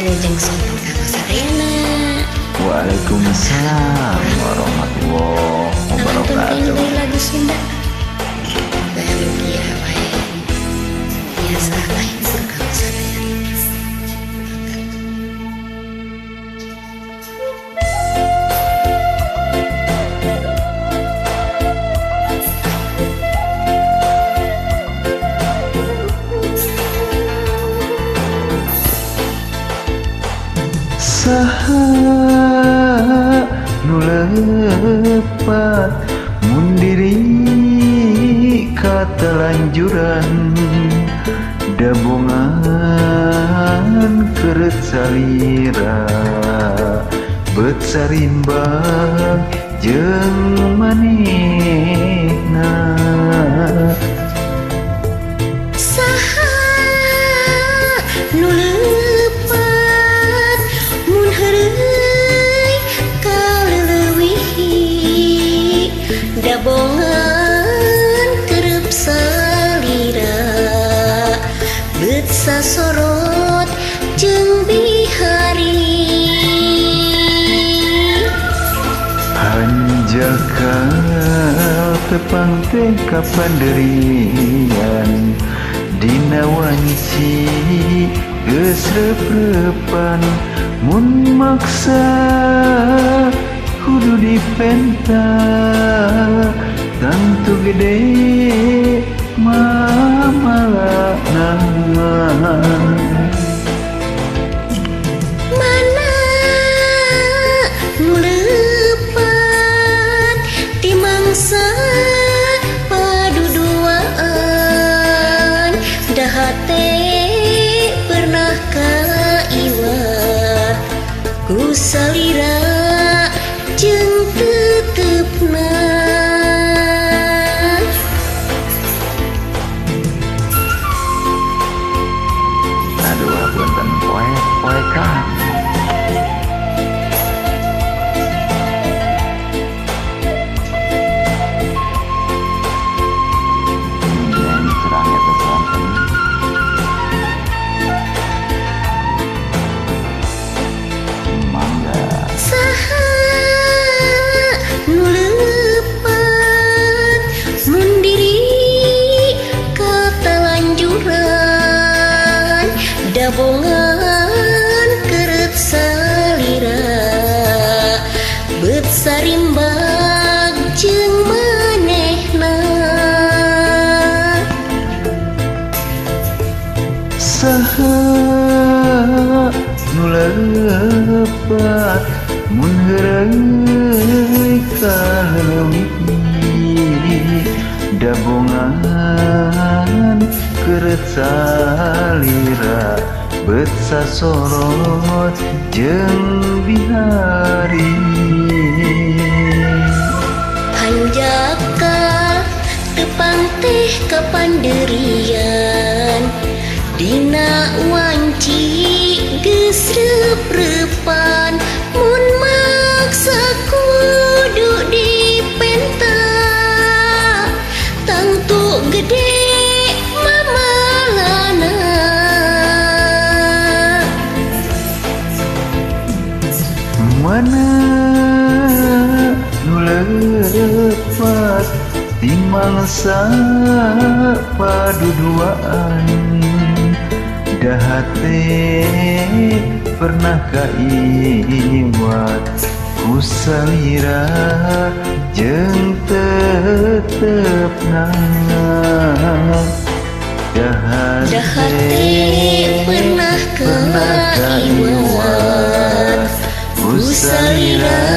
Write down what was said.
Wilujeng Sopan Kang Sarena. Waalaikumsalam warahmatullahi wabarakatuh. Ini lagu Sunda. Bahagia wae. Biasa lain Kang Sarena. Saha nu lepat mun diri katalanjuran dabongan keret salira bet sarimbang jeung manehna. Saha nu leupat mun heureui kaleuwih dabongan kerep salira beut sasorot jeung bihari. Hanjakal tepang teh kapanderian dina wanci geus rep-repan mun maksa kudu dipenta tantu gede mamalana. Mana nu leupat ti mangsa paduduaan dahat teh pernah kaiwah ku salira jeung teteupna. Aduh punten poek kang. Saha nu leupat mun diri katalanjuran dabongan keret salira beut sarimbag jeung manehna. Saha nu lepat mun heureui kaleuwih dabongan keret salira beut sasorot jeung bihari. Hanjakal tepang teh kapanderian dina wanci geus rep-repan mun maksa kudu dipenta tangtu gede mamalana. Mana nu lepat ti mangsa paduduaan dahat teh pernah kaiwat ku salira jeung teteupna. Dahat teh pernah kaiwat ku salira